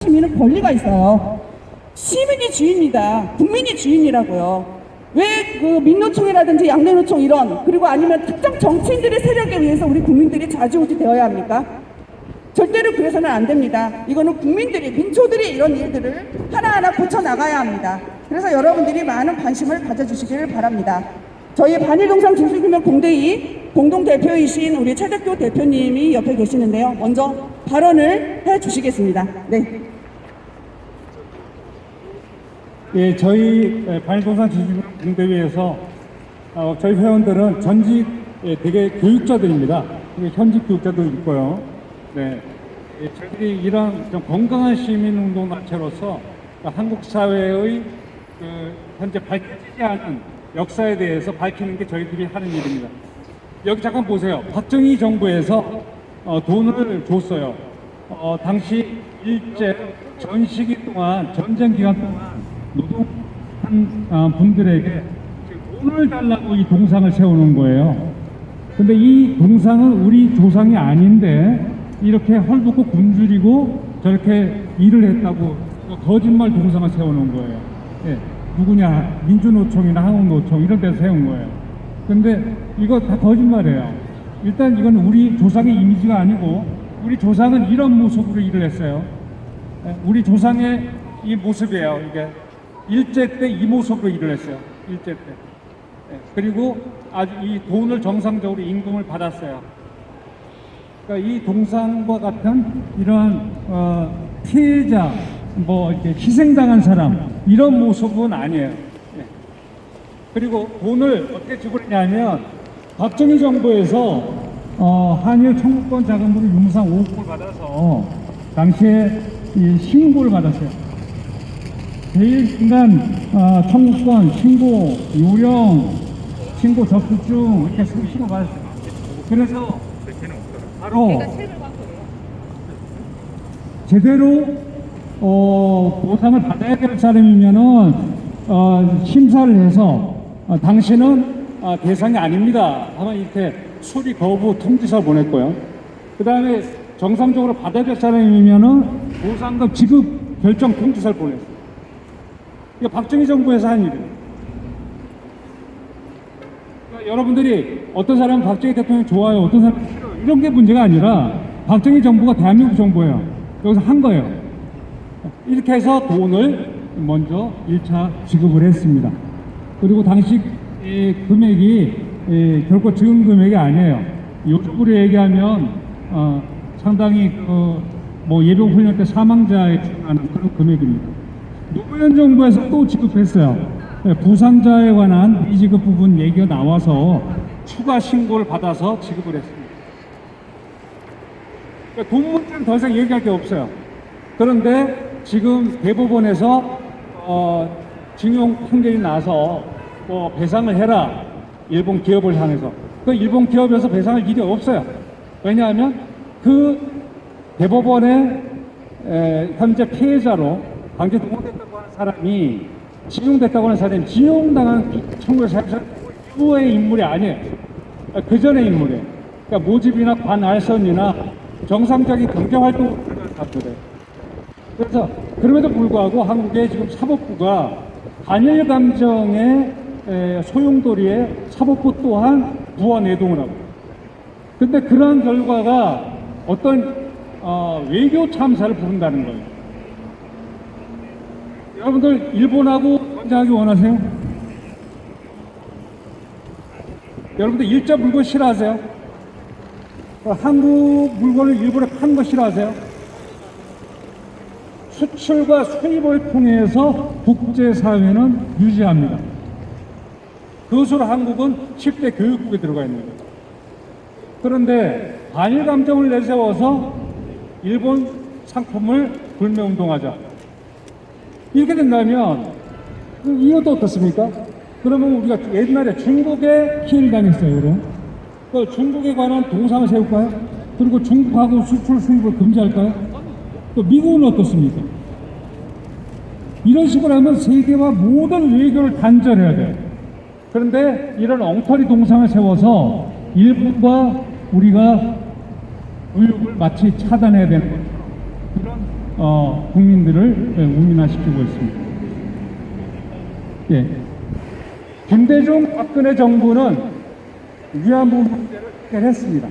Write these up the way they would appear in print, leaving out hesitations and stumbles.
시민은 권리가 있어요. 시민이 주인이다. 국민이 주인이라고요. 왜 그 민노총이라든지 양대노총 이런, 그리고 아니면 특정 정치인들의 세력에 의해서 우리 국민들이 좌지우지 되어야 합니까? 절대로 그래서는 안 됩니다. 이거는 국민들이, 민초들이 이런 일들을 하나하나 고쳐나가야 합니다. 그래서 여러분들이 많은 관심을 가져주시기를 바랍니다. 저희 반일동상 진실규명 공대위 공동대표이신 우리 최덕교 대표님이 옆에 계시는데요. 먼저 발언을 해주시겠습니다. 네. 예, 저희 반일동산 진실규명 공대위에서 저희 회원들은 전직 되게 교육자들입니다. 현직 교육자도 있고요. 네, 저희들이 이런 좀 건강한 시민운동 단체로서 한국 사회의 현재 밝혀지지 않은 역사에 대해서 밝히는 게 저희들이 하는 일입니다. 여기 잠깐 보세요. 박정희 정부에서 돈을 줬어요. 당시 일제 전 시기 동안, 전쟁 기간 동안 노동한 분들에게 돈을 달라고 이 동상을 세우는 거예요. 근데 이 동상은 우리 조상이 아닌데 이렇게 헐벗고 굶주리고 저렇게 일을 했다고 거짓말 동상을 세우는 거예요. 예, 누구냐, 민주노총이나 한국노총 이런 데서 세운 거예요. 근데 이거 다 거짓말이에요. 일단 이건 우리 조상의 이미지가 아니고 우리 조상은 이런 모습으로 일을 했어요. 예, 우리 조상의 이 모습이에요. 이게 일제 때 이 모습으로 일을 했어요. 일제 때. 예, 그리고 아주 이 돈을 정상적으로 임금을 받았어요. 그러니까 이 동상과 같은 이러한 피해자, 뭐 이렇게 희생당한 사람 이런 모습은 아니에요. 예. 그리고 돈을 어떻게 지불했냐면 박정희 정부에서 한일 청구권 자금으로 융상 5억을 받아서 당시에 이 신고를 받았어요. 매일간 청구권, 신고 요령, 신고 접수증 이렇게 신고 받았어요. 그래서 바로 제대로 보상을 받아야 될 사람이면은 심사를 해서 당신은 대상이 아닙니다 하면 이렇게 수리 거부 통지서 보냈고요. 그 다음에 정상적으로 받아야 될 사람이면은 보상금 지급 결정 통지서를 보냈어요. 이게 박정희 정부에서 한 일이에요. 그러니까 여러분들이 어떤 사람은 박정희 대통령 좋아요, 어떤 사람은 싫어요, 이런 게 문제가 아니라 박정희 정부가 대한민국 정부예요. 여기서 한 거예요. 이렇게 해서 돈을 먼저 1차 지급을 했습니다. 그리고 당시 금액이 결코 적은 금액이 아니에요. 요즘으로 얘기하면 상당히 뭐 예비군 훈련 때 사망자에 준하는 그런 금액입니다. 노무현 정부에서 또 지급했어요. 부상자에 관한 미지급 부분 얘기가 나와서 추가 신고를 받아서 지급을 했습니다. 그러니까 돈 문제는 더 이상 얘기할 게 없어요. 그런데 지금 대법원에서 징용 판결이 나서 뭐 배상을 해라, 일본 기업을 향해서. 그 일본 기업에서 배상할 일이 없어요. 왜냐하면 그 대법원의 현재 피해자로 강제 동원됐다고 하는 사람이, 징용됐다고 하는 사람이 징용당한 1944년 이후의 인물이 아니에요. 그 전의 인물이에요. 그러니까 모집이나 관알선이나 정상적인 경제활동을 들어간 사람들이에요. 그래서 그럼에도 불구하고 한국의 지금 사법부가 반일 감정의 소용돌이에 사법부 또한 부와 내동을 하고, 근데 그러한 결과가 어떤 외교 참사를 부른다는 거예요. 여러분들 일본하고 전쟁하기 원하세요? 여러분들 일자 물건 싫어하세요? 한국 물건을 일본에 파는 거 싫어하세요? 수출과 수입을 통해서 국제사회는 유지합니다. 그것으로 한국은 10대 교육국에 들어가 있는 거예요. 그런데 반일 감정을 내세워서 일본 상품을 불매운동하자, 이렇게 된다면 이것도 어떻습니까? 그러면 우리가 옛날에 중국에 피해를 당했어요. 그럼 그 중국에 관한 동상을 세울까요? 그리고 중국하고 수출 수입을 금지할까요? 또 미국은 어떻습니까? 이런 식으로 하면 세계와 모든 외교를 단절해야 돼요. 그런데 이런 엉터리 동상을 세워서 일본과 우리가 교육을 마치 차단해야 되는 거죠. 그런 국민들을 우민화시키고 있습니다. 예. 김대중 박근혜 정부는 위안부 문제를 해결했습니다.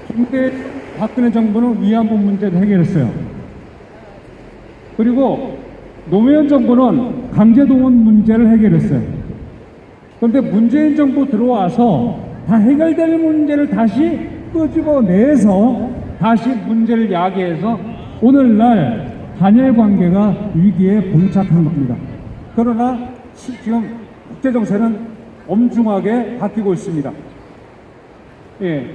김대중 박근혜 정부는 위안부 문제를 해결했어요. 그리고 노무현 정부는 강제동원 문제를 해결했어요. 그런데 문재인 정부 들어와서 다 해결될 문제를 다시 끄집어내서 다시 문제를 야기해서 오늘날 한일 관계가 위기에 봉착한 겁니다. 그러나 지금 국제정세는 엄중하게 바뀌고 있습니다. 예,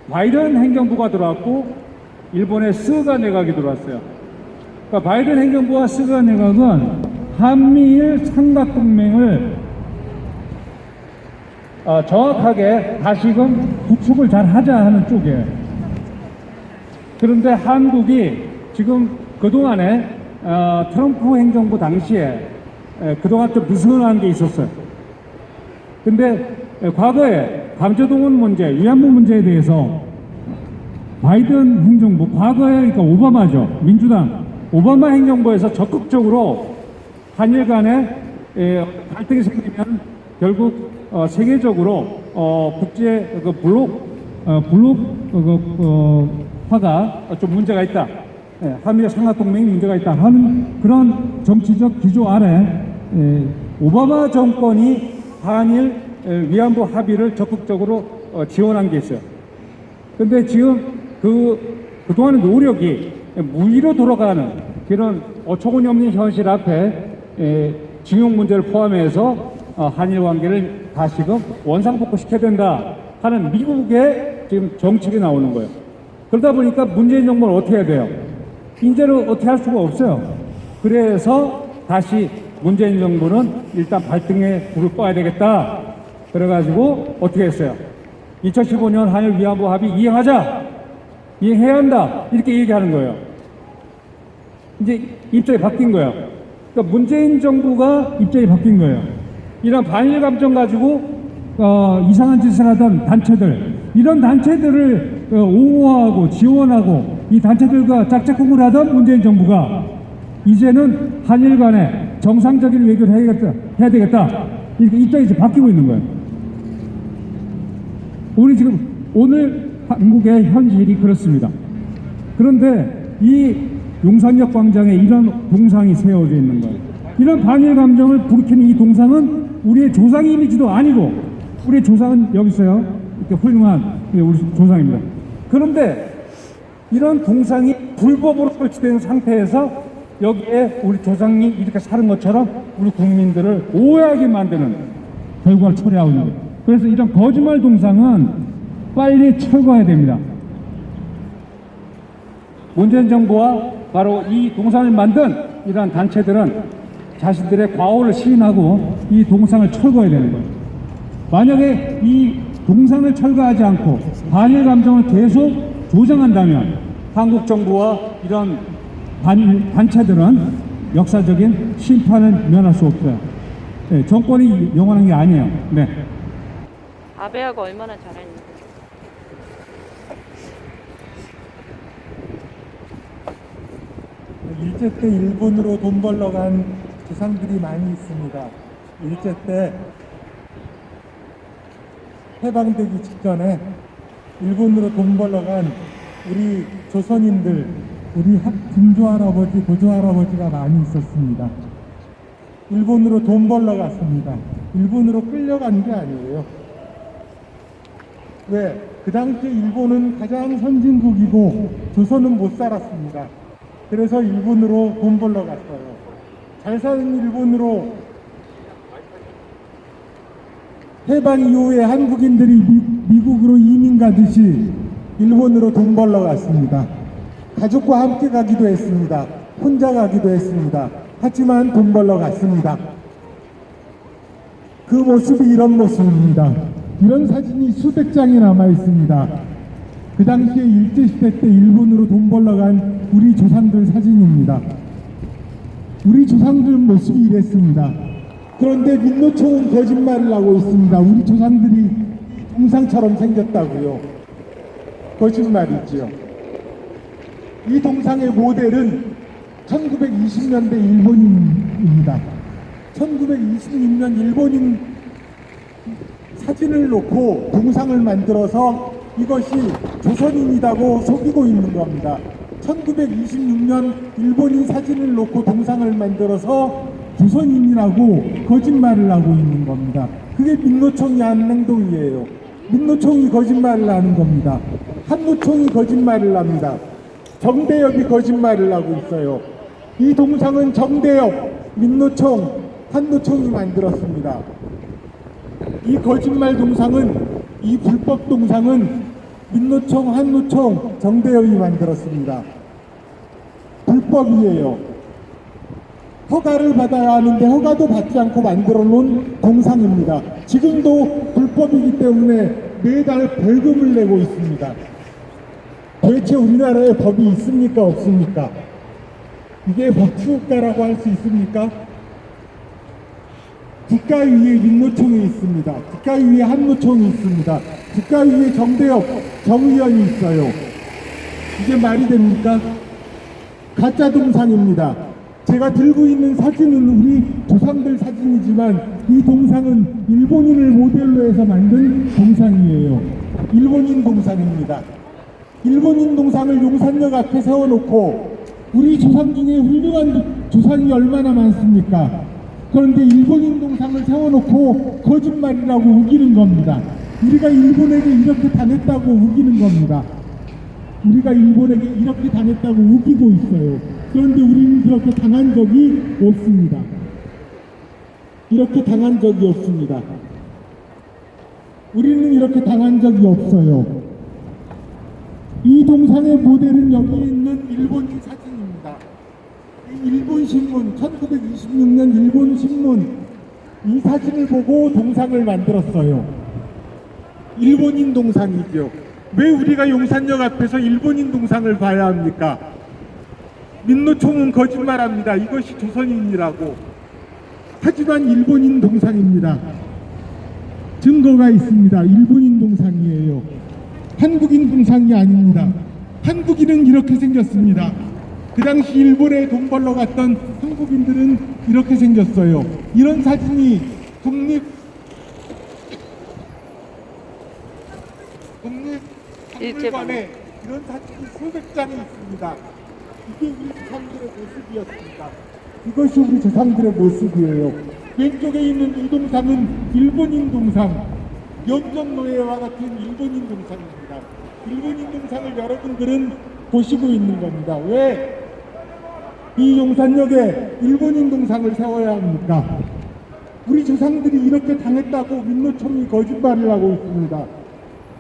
바이든 행정부가 들어왔고 일본의 스가 내각이 들어왔어요. 그러니까 바이든 행정부와 스가 내각은 한미일 삼각동맹을 정확하게 다시금 구축을 잘 하자 하는 쪽이에요. 그런데 한국이 지금 그동안에 트럼프 행정부 당시에 그동안 좀 느슨한 게 있었어요. 근데 과거에 강제동원 문제, 위안부 문제에 대해서 바이든 행정부, 과거에 그러니까 오바마죠. 민주당 오바마 행정부에서 적극적으로 한일 간에 갈등이 생기면 결국 세계적으로 국제 화가 좀 문제가 있다. 한미일 삼각동맹이 문제가 있다 하는 그런 정치적 기조 아래 오바마 정권이 한일 위안부 합의를 적극적으로 지원한 게 있어요. 그런데 지금 그동안의 노력이 무의로 돌아가는 그런 어처구니 없는 현실 앞에 징용 문제를 포함해서 한일 관계를 다시금 원상복구 시켜야 된다 하는 미국의 지금 정책이 나오는 거예요. 그러다 보니까 문재인 정부는 어떻게 해야 돼요? 인제는 어떻게 할 수가 없어요. 그래서 다시 문재인 정부는 일단 발등에 불을 꺼야 되겠다. 그래가지고 어떻게 했어요? 2015년 한일 위안부 합의 이행하자. 이행해야 한다. 이렇게 얘기하는 거예요. 이제 입장이 바뀐 거예요. 그러니까 문재인 정부가 입장이 바뀐 거예요. 이런 반일 감정 가지고 이상한 짓을 하던 단체들, 이런 단체들을 옹호하고 지원하고 이 단체들과 짝짝꿍을 하던 문재인 정부가 이제는 한일 간에 정상적인 외교를 해야 되겠다. 이렇게 입장이 이제 바뀌고 있는 거예요. 우리 지금 오늘 한국의 현실이 그렇습니다. 그런데 이 용산역 광장에 이런 동상이 세워져 있는 거예요. 이런 반일 감정을 불키는 이 동상은 우리의 조상 이미지도 아니고, 우리의 조상은 여기 있어요. 이렇게 훌륭한 우리 조상입니다. 그런데 이런 동상이 불법으로 설치된 상태에서 여기에 우리 조상이 이렇게 사는 것처럼 우리 국민들을 오해하게 만드는 결과를 초래하고 있는 거예요. 그래서 이런 거짓말 동상은 빨리 철거해야 됩니다. 문재인 정부와 바로 이 동상을 만든 이러한 단체들은 자신들의 과오를 시인하고 이 동상을 철거해야 되는 거예요. 만약에 이 동상을 철거하지 않고 반일 감정을 계속 조장한다면 한국 정부와 이런 단체들은 역사적인 심판을 면할 수 없어요. 네, 정권이 영원한 게 아니에요. 네. 아베하고 얼마나 잘했는데. 일제 때 일본으로 돈 벌러 간 조상들이 많이 있습니다. 일제 때 해방되기 직전에 일본으로 돈 벌러 간 우리 조선인들, 우리 증조할아버지, 고조할아버지가 많이 있었습니다. 일본으로 돈 벌러 갔습니다. 일본으로 끌려간 게 아니에요. 왜? 그 당시 일본은 가장 선진국이고 조선은 못 살았습니다. 그래서 일본으로 돈 벌러 갔어요. 잘 사는 일본으로 해방 이후에 한국인들이 미국으로 이민 가듯이 일본으로 돈 벌러 갔습니다. 가족과 함께 가기도 했습니다. 혼자 가기도 했습니다. 하지만 돈 벌러 갔습니다. 그 모습이 이런 모습입니다. 이런 사진이 수백 장이 남아 있습니다. 그 당시에 일제시대 때 일본으로 돈 벌러 간 우리 조상들 사진입니다. 우리 조상들 모습이 이랬습니다. 그런데 민노총은 거짓말을 하고 있습니다. 우리 조상들이 동상처럼 생겼다고요. 거짓말이지요. 이 동상의 모델은 1920년대 일본인입니다. 1926년 일본인 사진을 놓고 동상을 만들어서 이것이 조선인이라고 속이고 있는 겁니다. 1926년 일본인 사진을 놓고 동상을 만들어서 조선인이라고 거짓말을 하고 있는 겁니다. 그게 민노총이 하는 행동이에요. 민노총이 거짓말을 하는 겁니다. 한노총이 거짓말을 합니다. 정대협이 거짓말을 하고 있어요. 이 동상은 정대협, 민노총, 한노총이 만들었습니다. 이 거짓말 동상은, 이 불법 동상은 민노총, 한노총, 정대협이 만들었습니다. 불법이에요. 허가를 받아야 하는데 허가도 받지 않고 만들어 놓은 동상입니다. 지금도 불법이기 때문에 매달 벌금을 내고 있습니다. 도대체 우리나라에 법이 있습니까? 없습니까? 이게 법치국가라고 할 수 있습니까? 국가위에 민노총이 있습니다. 국가위에 한노총이 있습니다. 국가위에 정대협, 정의연이 있어요. 이게 말이 됩니까? 가짜 동상입니다. 제가 들고 있는 사진은 우리 조상들 사진이지만 이 동상은 일본인을 모델로 해서 만든 동상이에요. 일본인 동상입니다. 일본인 동상을 용산역 앞에 세워놓고 우리 조상 중에 훌륭한 조상이 얼마나 많습니까? 그런데 일본인 동상을 세워놓고 거짓말이라고 우기는 겁니다. 우리가 일본에게 이렇게 당했다고 우기는 겁니다. 우리가 일본에게 이렇게 당했다고 우기고 있어요. 그런데 우리는 그렇게 당한 적이 없습니다. 이렇게 당한 적이 없습니다. 우리는 이렇게 당한 적이 없어요. 이 동상의 모델은 여기 있는 일본인 사진입니다. 이 일본 신문, 1926년 일본 신문, 이 사진을 보고 동상을 만들었어요. 일본인 동상이죠. 왜 우리가 용산역 앞에서 일본인 동상을 봐야 합니까? 민노총은 거짓말합니다. 이것이 조선인이라고. 하지만 일본인 동상입니다. 증거가 있습니다. 일본인 동상이에요. 한국인 동상이 아닙니다. 한국인은 이렇게 생겼습니다. 그 당시 일본에 돈 벌러 갔던 한국인들은 이렇게 생겼어요. 이런 사진이 국립박물관에 이런 사진이 수백 장이 있습니다. 이게 우리 조상들의 모습이었습니다. 이것이 우리 조상들의 모습이에요. 왼쪽에 있는 이 동상은 일본인 동상, 연정노예와 같은 일본인 동상입니다. 일본인 동상을 여러분들은 보시고 있는 겁니다. 왜 이 용산역에 일본인 동상을 세워야 합니까? 우리 조상들이 이렇게 당했다고 민노총이 거짓말을 하고 있습니다.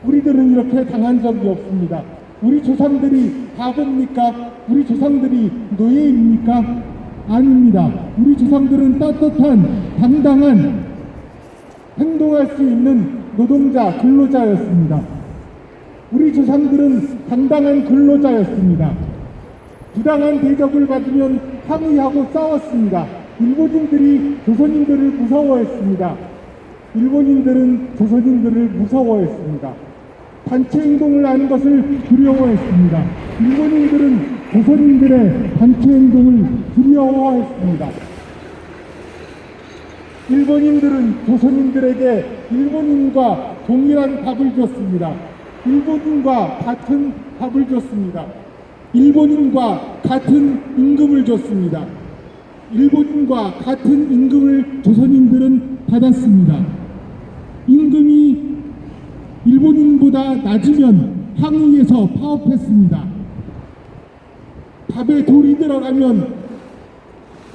우리들은 이렇게 당한 적이 없습니다. 우리 조상들이 바보입니까? 우리 조상들이 노예입니까? 아닙니다. 우리 조상들은 떳떳한, 당당한 행동할 수 있는 노동자, 근로자였습니다. 우리 조상들은 당당한 근로자였습니다. 부당한 대접을 받으면 항의하고 싸웠습니다. 일본인들이 조선인들을 무서워했습니다. 일본인들은 조선인들을 무서워했습니다. 단체 행동을 하는 것을 두려워했습니다. 일본인들은 조선인들의 단체 행동을 두려워했습니다. 일본인들은 조선인들에게 일본인과 동일한 밥을 줬습니다. 일본인과 같은 밥을 줬습니다. 일본인과 같은 임금을 줬습니다. 일본인과 같은 임금을 조선인들은 받았습니다. 임금이 일본인보다 낮으면 항의해서 파업했습니다. 밥에 돌이 들어가면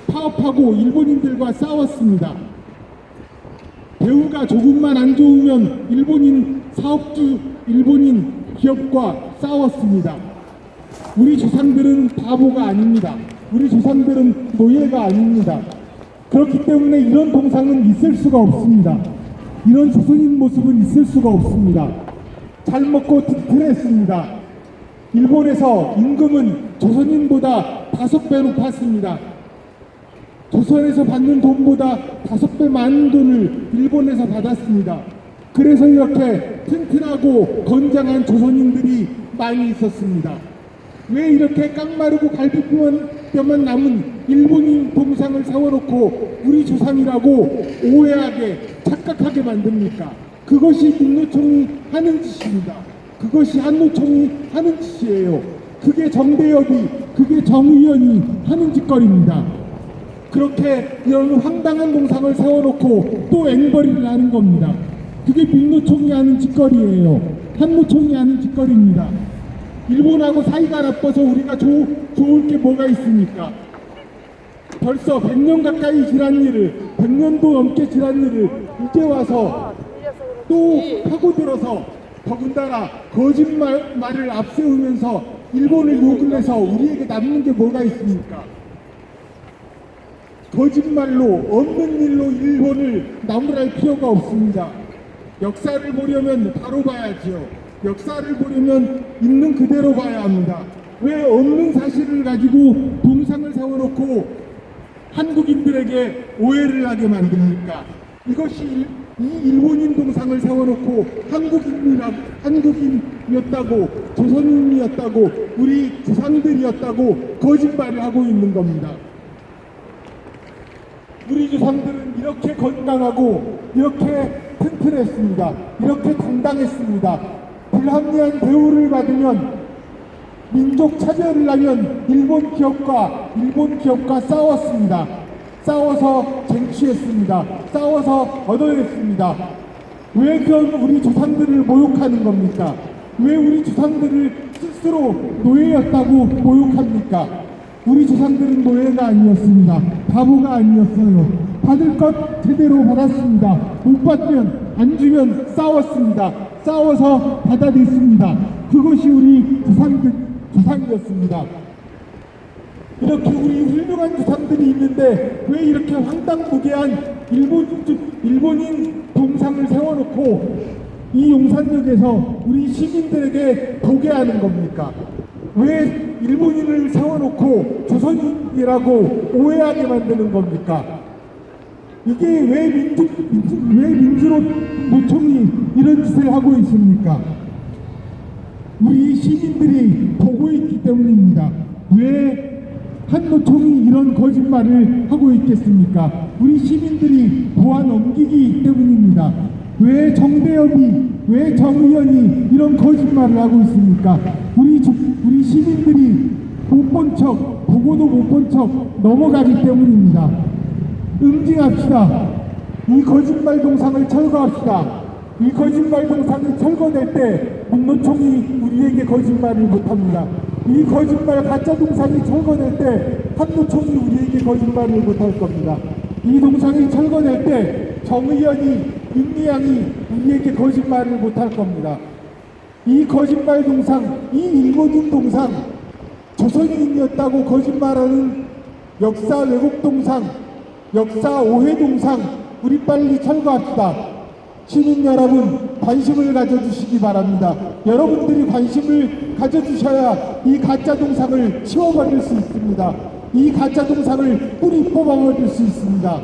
파업하고 일본인들과 싸웠습니다. 배우가 조금만 안 좋으면 일본인 사업주, 일본인 기업과 싸웠습니다. 우리 조상들은 바보가 아닙니다. 우리 조상들은 노예가 아닙니다. 그렇기 때문에 이런 동상은 있을 수가 없습니다. 이런 조선인 모습은 있을 수가 없습니다. 잘 먹고 튼튼했습니다. 일본에서 임금은 조선인보다 5배 높았습니다. 조선에서 받는 돈보다 5배 많은 돈을 일본에서 받았습니다. 그래서 이렇게 튼튼하고 건장한 조선인들이 많이 있었습니다. 왜 이렇게 깡마르고 갈비뼈만 남은 일본인 동상을 세워놓고 우리 조상이라고 오해하게 착각하게 만듭니까? 그것이 민노총이 하는 짓입니다. 그것이 한노총이 하는 짓이에요. 그게 정대협이, 그게 정의원이 하는 짓거리입니다. 그렇게 이런 황당한 동상을 세워놓고 또 앵벌이를 하는 겁니다. 그게 민노총이 하는 짓거리예요. 한노총이 하는 짓거리입니다. 일본하고 사이가 나빠서 우리가 좋을 게 뭐가 있습니까? 벌써 100년 가까이 지난 일을, 100년도 넘게 지난 일을 이제 와서 또 파고들어서 더군다나 거짓말을 앞세우면서 일본을 욕을 해서 우리에게 남는 게 뭐가 있습니까? 거짓말로 없는 일로 일본을 나무랄 필요가 없습니다. 역사를 보려면 바로 봐야지요. 역사를 보려면 있는 그대로 봐야 합니다. 왜 없는 사실을 가지고 동상을 세워놓고 한국인들에게 오해를 하게 만듭니까? 이것이 이 일본인 동상을 세워놓고 한국인이었다고, 조선인이었다고, 우리 조상들이었다고 거짓말을 하고 있는 겁니다. 우리 조상들은 이렇게 건강하고 이렇게 튼튼했습니다. 이렇게 당당했습니다. 불합리한 대우를 받으면, 민족 차별을 하면 일본 기업과 싸웠습니다. 싸워서 쟁취했습니다. 싸워서 얻어냈습니다. 왜 그런 우리 조상들을 모욕하는 겁니까? 왜 우리 조상들을 스스로 노예였다고 모욕합니까? 우리 조상들은 노예가 아니었습니다. 바보가 아니었어요. 받을 것 제대로 받았습니다. 못 받으면, 안 주면 싸웠습니다. 싸워서 받아냈습니다. 그것이 우리 조상이었습니다. 이렇게 우리 훌륭한 조상들이 있는데 왜 이렇게 황당무계한 일본인 동상을 세워놓고 이 용산역에서 우리 시민들에게 보게 하는 겁니까? 왜 일본인을 세워놓고 조선인이라고 오해하게 만드는 겁니까? 이게 왜 민주노총이 이런 짓을 하고 있습니까? 우리 시민들이 보고 있기 때문입니다. 왜 한노총이 이런 거짓말을 하고 있겠습니까? 우리 시민들이 보아 넘기기 때문입니다. 왜 정대협이, 왜 정의원이 이런 거짓말을 하고 있습니까? 우리 시민들이 못 본 척, 보고도 못 본 척 넘어가기 때문입니다. 응징합시다. 이 거짓말 동상을 철거합시다. 이 거짓말 동상이 철거될 때 민노총이 우리에게 거짓말을 못합니다. 이 거짓말 가짜 동상이 철거될 때 한노총이 우리에게 거짓말을 못할 겁니다. 이 동상이 철거될 때 정의연이, 윤미향이 우리에게 거짓말을 못할 겁니다. 이 거짓말 동상, 이 일본인 동상, 조선인이었다고 거짓말하는 역사 왜곡 동상, 역사 오해 동상 우리 빨리 철거합시다. 시민 여러분 관심을 가져주시기 바랍니다. 여러분들이 관심을 가져주셔야 이 가짜 동상을 치워버릴 수 있습니다. 이 가짜 동상을 뿌리 뽑아버릴 수 있습니다.